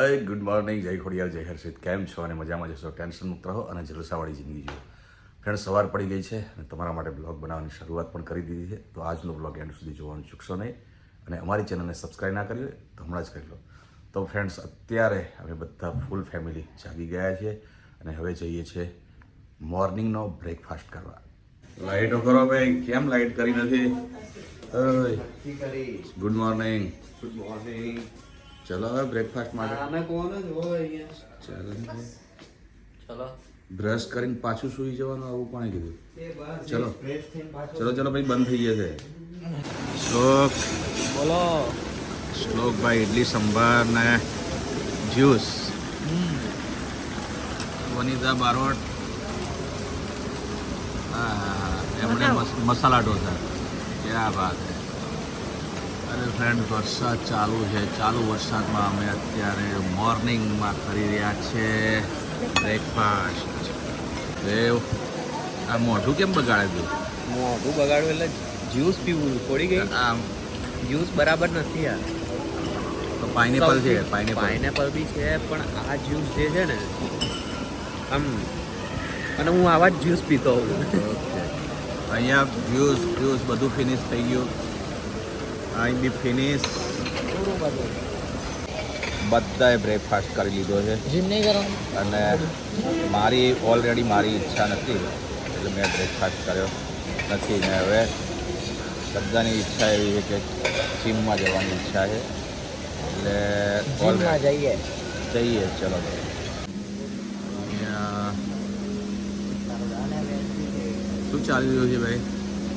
Good morning, જય ખોડિયાર, જય હર્ષિત. કેમ છો અને મજામાં જશો? ટેન્શન મુક્ત રહો અને જલસાવાળી જિંદગી જીવો. ફ્રેન્ડ, સવાર પડી ગઈ છે અને તમારા માટે બ્લોગ બનાવવાની શરૂઆત પણ કરી દીધી છે. તો આજનો બ્લોગ એન્ડ સુધી જોવાનું ચૂકશો નહીં અને અમારી ચેનલને સબસ્ક્રાઈબ ના કરી હોય તો હમણાં જ કરી લો. તો ફ્રેન્ડ્સ, અત્યારે અમે બધા ફૂલ ફેમિલી જાગી ગયા છીએ અને હવે જઈએ છીએ મોર્નિંગનો બ્રેકફાસ્ટ કરવા. લાઈટો કરો ભાઈ, કેમ લાઈટ કરી નથી? Good morning. Good morning. ચલો હવે બ્રેકફાસ્ટ માટે. આને કોણ જ હોય અહીંયા? ચલો બ્રશ કરીને પાછું સૂઈ જવાનું, આવું કોણે કીધું? ચલો ચલો ચલો ભાઈ, બંધ થઈ જશે. શ્લોક બોલો. શ્લોકભાઈ ઇડલી સંભાર ને જ્યુસ. વનિતા બારોટ એમણે મસાલા ઢોસા. ક્યાં વાત છે. અરે ફ્રેન્ડ, વરસાદ ચાલુ છે. ચાલુ વરસાદમાં અમે અત્યારે મોર્નિંગમાં કરી રહ્યા છે બ્રેકફાસ્ટ. દેવ, આ મોઢું કેમ બગાડે તું? મોઢું બગાડ્યું એટલે જ્યુસ પીવું થોડી ગઈ. આમ જ્યુસ બરાબર નથી યાર. તો પાઇનેપલ છે, પાઇનેપલ બી છે, પણ આ જ્યુસ જે છે ને આમ, અને હું આવા જ જ્યુસ પીતો હોઉં. ઓકે, અહીંયા જ્યુસ બધું ફિનિશ થઈ ગયું. અહીં બી ફિનિશ. બધાએ બ્રેકફાસ્ટ કરી લીધો છે જીમ નહીં કરો અને મારી ઈચ્છા નથી એટલે મેં બ્રેકફાસ્ટ કર્યો નથી. ને હવે બધાની ઈચ્છા એવી છે કે જીમમાં જવાની ઈચ્છા છે એટલે જઈએ. ચલો. અહીંયા શું ચાલી રહ્યું છે ભાઈ?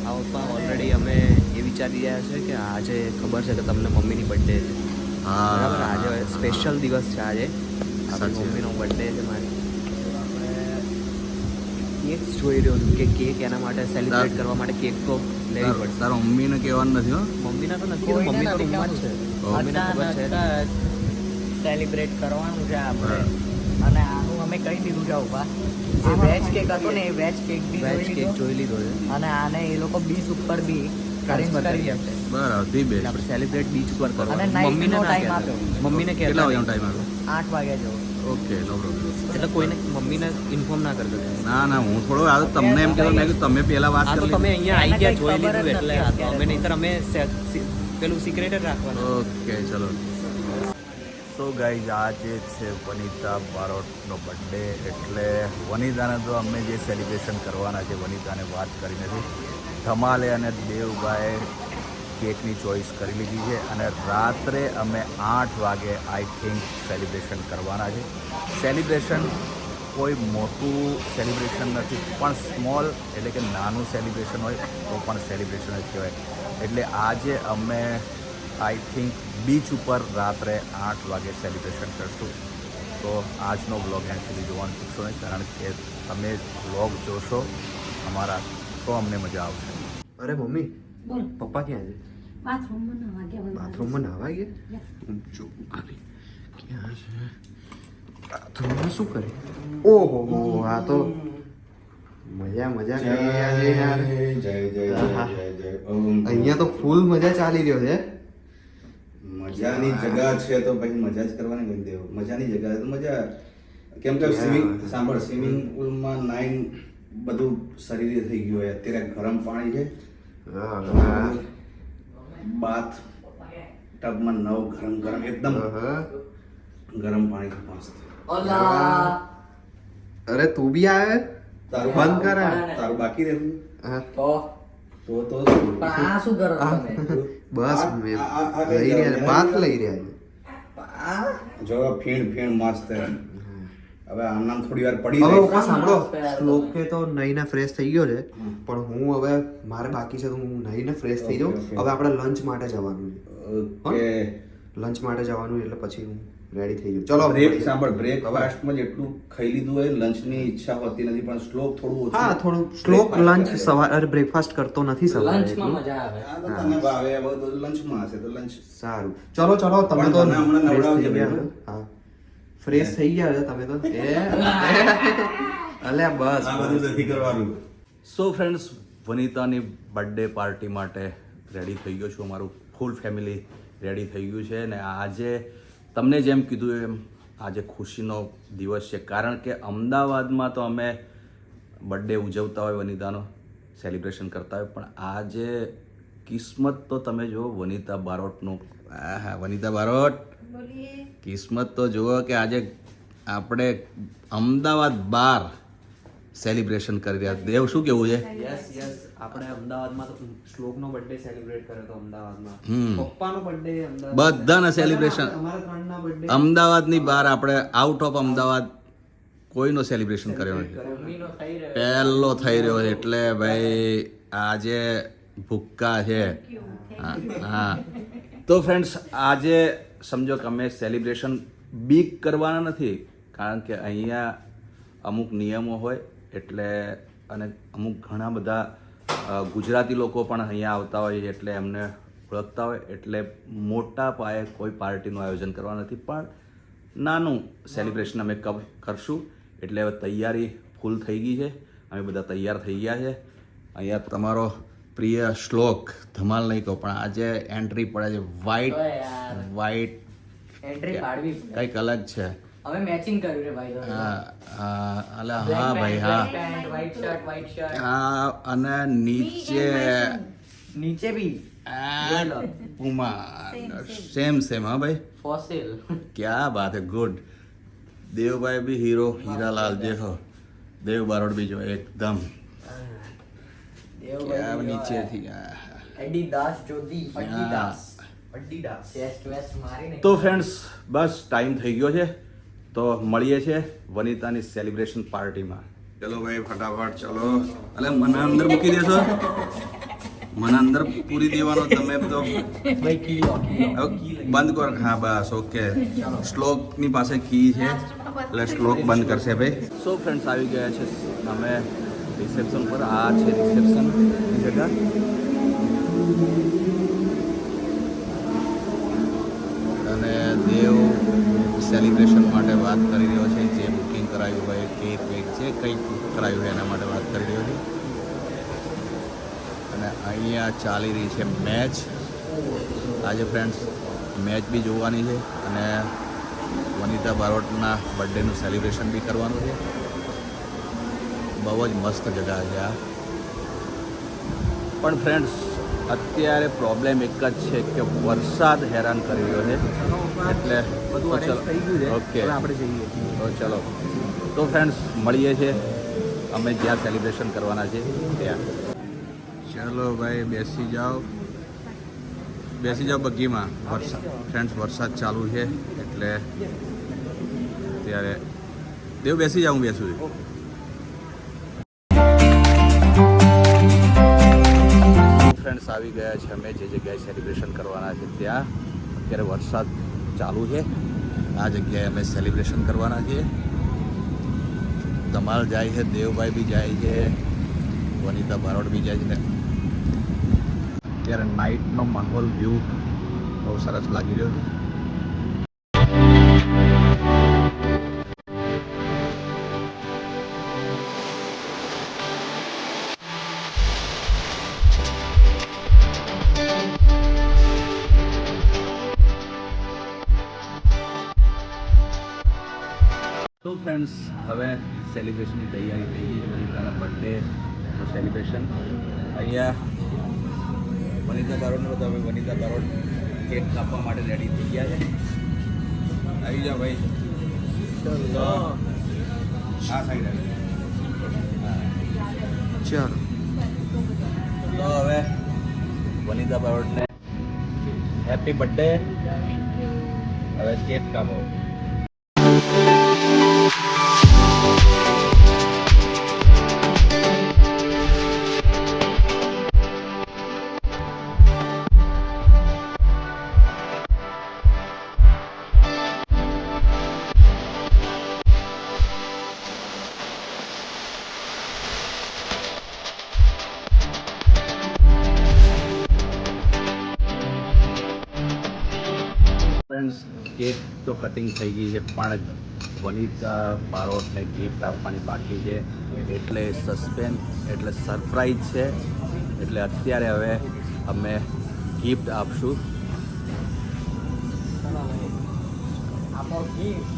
આ પપ્પા ઓલરેડી અમે એ વિચારી રહ્યા છે કે આજે ખબર છે કે તમને મમ્મીની બર્થડે છે. બરાબર, આજે સ્પેશિયલ દિવસ છે. આજે આપણી મમ્મીનો બર્થડે છે મારી. કેક જોઈ રહ્યો છું કે કેક એના માટે સેલિબ્રેટ કરવા માટે કેક તો લેવી પડશે. તારા મમ્મીને કહેવાનું નથી હો? મમ્મીના તો નથી, મમ્મી તો રૂમમાં જ છે. મમ્મીને ખબર છે સેલિબ્રેટ કરવાનું છે આપણે. અને આનું અમે કહી દીધું છે ઉભા જે વેજ કેક હતો ને a wedge cake B veg cake જોઈ લીધો છે. અને આને એ લોકો બીચ ઉપર બી ટ્રાન્સફર કરી આપશે. બરાબર, ધી બેસ્ટ. આપણે સેલિબ્રેટ બીચ ઉપર અને કરવાનું. night મમ્મીને નો ના time કહેતા. આપ્યો. મમ્મીને કેટલા કહેતા વાગ્યાનો નહીં. ટાઈમ આવ્યો? 8 વાગે જવો. ઓકે, નો પ્રોબ્લેમ. એટલે કોઈને મમ્મીને ઇન્ફોર્મ ના કરતો. ના, હું થોડો આ તમને એમ કહેતો મેં કીધું તમે પહેલા વાત આ તો કરી તમે લીધી. અહીંયા આવી ગયા જોઈ ખબર જ લીધું એટલે નથી આ તો અમે અત્યારે. નહીંતર અમે પેલું સિક્રેટ જ રાખવાનું. ઓકે, ચલો. સો ગાઈઝ, આજે છે વનિતા બારોટનો બર્થડે એટલે વનિતાને તો અમે જે સેલિબ્રેશન કરવાના છે, વનિતાને વાત કરી નથી. ધમાલે અને દેવભાઈ કેકની ચોઈસ કરી લીધી છે અને રાત્રે અમે 8 વાગે આઈ થિંક સેલિબ્રેશન કરવાના છે. સેલિબ્રેશન કોઈ મોટું સેલિબ્રેશન નથી, પણ સ્મોલ એટલે કે નાનું સેલિબ્રેશન હોય તો પણ સેલિબ્રેશન જ કહેવાય. એટલે આજે અમે આઈ થિંક બીચ ઉપર રાત્રે 8 વાગે સેલિબ્રેશન કરશું. તો આજનો બ્લોગ એન્ડ સુધી જોવાનું ચૂકશો નહીં, કારણ કે તમે બ્લોગ જોશો અમારા તો અમને મજા આવશે. અરે મમ્મી, બોલ. પપ્પા ક્યાં છે? બાથરૂમમાં નાવા ગયા. બાથરૂમમાં નાવા ગયા? હું જોઉં ખાલી ક્યાં છે. બાથરૂમમાં શું કરે? ઓહો, આ તો મજા કરી રહ્યા છે યાર. અહીંયા તો ફૂલ મજા ચાલી રહ્યો છે. મજાની જગા છે તો પછી મજા જ કરવાની કરી દેવો. મજાની જગા તો મજા, કેમ કે સ્વિમિંગ પુલમાં નાઈન બધું શરીરે થઈ ગયું હોય. અત્યારે ગરમ પાણી છે. બાથ ટબમાં ગરમ એકદમ ગરમ પાણી મસ્ત. અરે તું બી આવે? તારું બંધ કર. તારું બાકી રહેતું હા, તો પણ આ શું કરો તમે? બસ લઈ રહ્યા છે, બાથ લઈ રહ્યા છે. જો ફીણ મસ્ત. હવે આમ થોડી વાર પડી હવે જાય. પપ્પા સાંભળો, શ્લોકે તો નહીને ફ્રેશ થઈ ગયો છે, પણ હું હવે મારે બાકી છે તો હું નહીને ફ્રેશ થઈ જાઉં. Okay. હવે આપણે લંચ માટે જવાનું ઓકે. છે. લંચ માટે જવાનું એટલે પછી હું રેડી થઈ જાઉં. ચલો સાંભળ, બ્રેકફાસ્ટમાં જેટલું ખાઈ લીધું હોય લંચની ઈચ્છા હોતી નથી, પણ શ્લોક થોડું ઓછું. હા, થોડું શ્લોક લંચ સવારે બ્રેકફાસ્ટ કરતો નથી સવારે લંચમાં એટલું. મજા આવે. આ તો તને ભાવે, હવે તો લંચમાં હશે તો લંચ. સારું, ચલો તમે તો પણ તમે હમણાં fresh નવડાવજો થઈ ગયા ભાઈ. છો. હા, ફ્રેશ થઈ ગયા છો તમે તો. અલ્યા બસ આ બધું નથી કરવાનું. સો ફ્રેન્ડ્સ, વનિતાની બર્થડે પાર્ટી માટે રેડી થઈ ગયો છું. અમારું ફૂલ ફેમિલી રેડી થઈ ગયું છે અને આજે તમને જેમ કીધું એમ આજે ખુશીનો દિવસ છે, કારણ કે અમદાવાદમાં તો અમે બર્થડે ઉજવતા હોય, વનિતાનો સેલિબ્રેશન કરતા હોય, પણ આજે કિસ્મત તો તમે જુઓ વનિતા બારોટનું. હા, વનિતા બારોટ, કિસ્મત તો જુઓ કે આજે આપણે અમદાવાદ બાર સેલિબ્રેશન કરી રહ્યા. દેવ, શું કેવું છે? યસ આપણે અમદાવાદમાં તો શ્લોકનો બર્થડે સેલિબ્રેટ કર્યો તો અમદાવાદમાં. હમ. પપ્પાનો બર્થડે અમદાવાદ. બધાના સેલિબ્રેશન અમારા ત્રણના બર્થડે અમદાવાદની બહાર, આપણે આઉટ ઓફ અમદાવાદ કોઈનો સેલિબ્રેશન કર્યો નથી. મમ્મીનો થઈ રહ્યો. પહેલો થઈ રહ્યો છે, એટલે ભાઈ આજે ભૂક્કા છે. હા, તો ફ્રેન્ડ્સ, આજે સમજો કે અમે સેલિબ્રેશન બિગ કરવાના નથી, કારણ કે અહીંયા અમુક નિયમો હોય, એટલે અને અમુક ઘણા બધા ગુજરાતી લોકો પણ અહીંયા આવતા હોય, એટલે એમને ઓળખતા હોય, એટલે મોટા પાયે કોઈ પાર્ટીનું આયોજન કરવા નથી, પણ નાનું સેલિબ્રેશન અમે કરશું. એટલે હવે તૈયારી ફૂલ થઈ ગઈ છે, અમે બધા તૈયાર થઈ ગયા છે. અહીંયા તમારો પ્રિય શ્લોક, ધમાલ નહીં કહો, પણ આજે એન્ટ્રી પડે છે વ્હાઈટ એન્ટ્રી પાડવી કંઈક અલગ છે. હવે મેચિંગ કર્યું છે ભાઈ. હા ભાઈ, હા વ્હાઈટ શર્ટ હા, અને નીચે બી પુમા સેમ. હા ભાઈ, ફોસિલ. क्या बात है, गुड. देवभाई भी हीरो, हीरालाल देखो, देव बारोट भी जो एकदम क्या नीचे थी. એડિડાસ જોદી હા. એડિડાસ ચેસ્ટ વેસ્ટ મારીને. તો ફ્રેન્ડ્સ, બસ ટાઈમ થઈ ગયો છે, તો મળીએ છે વનિતાની સેલિબ્રેશન પાર્ટીમાં. ચલો ભાઈ, ફટાફટ ચલો. અલે મને અંદર મૂકી દેશો, મને અંદર પૂરી દેવાનો તમે તો. ભાઈ કી બંધ કર. હા બસ, ઓકે. શ્લોકની પાસે કી છે, એટલે શ્લોક બંધ કરશે ભાઈ. સો ફ્રેન્ડ્સ, આવી ગયા છે અમે રિસેપ્શન પર. આ છે રિસેપ્શનની જગ્યા. અને દેવ સેલિબ્રેશન માટે વાત કરી રહ્યો છે, જે બુકિંગ કરાવ્યું હોય, કેક વેક જે કંઈ કરાવ્યું હોય એના માટે વાત કરી રહ્યો છે. અને અહીંયા ચાલી રહી છે મેચ. આજે ફ્રેન્ડ્સ મેચ બી જોવાની છે, અને વનિતા બારોટના બર્થડેનું સેલિબ્રેશન બી કરવાનું છે. બહુ જ મસ્ત જગ્યા છે આ. પણ ફ્રેન્ડ્સ, અત્યારે પ્રોબ્લેમ એક જ છે કે વરસાદ હેરાન કરી રહ્યો છે, એટલે બધું arrange થઈ ગયું છે. ઓકે, હવે આપણે જઈએ. તો ચલો. તો ફ્રેન્ડ્સ, મળીએ છીએ અમે જ્યાં સેલિબ્રેશન કરવાના છે ત્યાં. ચલો ભાઈ, બેસી જાઓ બગીમાં. વરસાદ ફ્રેન્ડ્સ, વરસાદ ચાલુ છે, એટલે ત્યારે દેવ બેસી જાઉં, હું બેસું છું. ફ્રેન્ડ્સ, આવી ગયા છે અમે જે જગ્યાએ સેલિબ્રેશન કરવાના છે ત્યાં. અત્યારે વરસાદ ચાલુ છે, આ જગ્યાએ અમે સેલિબ્રેશન કરવાના છીએ. ધમાલ જાય છે, દેવભાઈ બી જાય છે, વનિતા બારોટ બી જાય છે ને. અત્યારે નાઇટનો માહોલ, વ્યૂ બહુ સરસ લાગી રહ્યો છે. તો ફ્રેન્ડ્સ, હવે સેલિબ્રેશનની તૈયારી થઈ ગઈ છે. વનિતાના બર્થડેનું સેલિબ્રેશન. અહીંયા વનિતા બારોટનો તો હવે વનિતા બારોટ કેક કાપવા માટે રેડી થઈ ગયા છે. આવી જાઓ ભાઈ. તો આ સાઈડ આવી. ચાલો. તો હવે વનિતા બારોટને હેપી બર્થડે. હવે કેક કાપો. ફ્રેન્ડ્સ, કેક તો કટિંગ થઈ ગઈ છે, પણ વનિતા બારોટને ગિફ્ટ આપવાની બાકી છે, એટલે સસ્પેન્સ, એટલે સરપ્રાઈઝ છે. એટલે અત્યારે હવે અમે ગિફ્ટ આપશું. આપણો ગિફ્ટ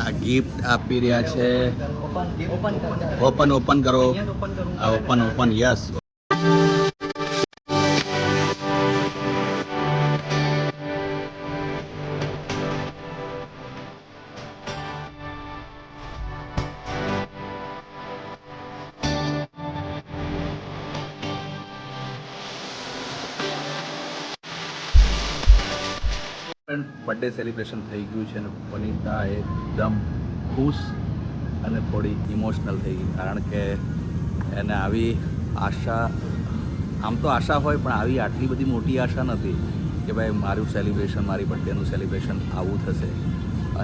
આ ગિફ્ટ આપી રહ્યા છે. ઓપન ઓપન કરો. આ ઓપન યસ. બર્થડે સેલિબ્રેશન થઈ ગયું છે અને વનિતા એકદમ ખુશ અને થોડી ઇમોશનલ થઈ ગઈ, કારણ કે એને આવી આશા, આમ તો આશા હોય પણ આવી આટલી બધી મોટી આશા નથી કે ભાઈ મારું સેલિબ્રેશન, મારી બર્થડેનું સેલિબ્રેશન આવું થશે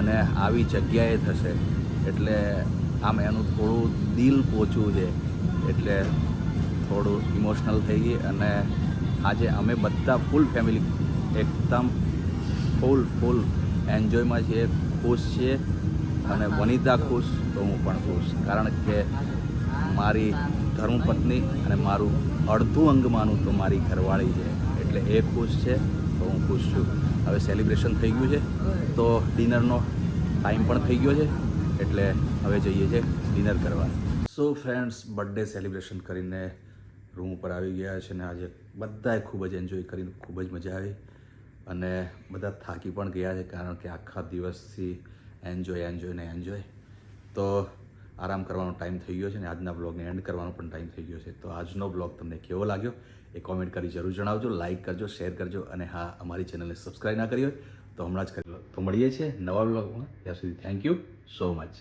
અને આવી જગ્યાએ થશે. એટલે આમ એનું થોડું દિલ પહોંચવું છે એટલે થોડું ઇમોશનલ થઈ ગઈ. અને આજે અમે બધા ફૂલ ફેમિલી એકદમ ફૂલ એન્જોયમાં છીએ, ખુશ છીએ. અને વનિતા ખુશ તો હું પણ ખુશ, કારણ કે મારી ધર્મપત્ની અને મારું અડધું અંગ માનું તો મારી ઘરવાળી છે, એટલે એ ખુશ છે તો હું ખુશ છું. હવે સેલિબ્રેશન થઈ ગયું છે તો ડિનરનો ટાઈમ પણ થઈ ગયો છે, એટલે હવે જઈએ છીએ ડિનર કરવા. સો ફ્રેન્ડ્સ, બર્થડે સેલિબ્રેશન કરીને રૂમ ઉપર આવી ગયા છે અને આજે બધાએ ખૂબ જ એન્જોય કરીને ખૂબ જ મજા આવી અને બધા થાકી પણ ગયા છે, કારણ કે આખા દિવસથી એન્જોય. તો આરામ કરવાનો ટાઈમ થઈ ગયો છે અને આજના બ્લોગને એન્ડ કરવાનો પણ ટાઈમ થઈ ગયો છે. તો આજનો બ્લોગ તમને કેવો લાગ્યો એ કોમેન્ટ કરી જરૂર જણાવજો, લાઇક કરજો, શેર કરજો અને હા, અમારી ચેનલને સબસ્ક્રાઈબ ના કરી હોય તો હમણાં જ કરી લો. તો મળીએ છીએ નવા બ્લોગમાં. ત્યાં સુધી થેન્ક યુ સો મચ.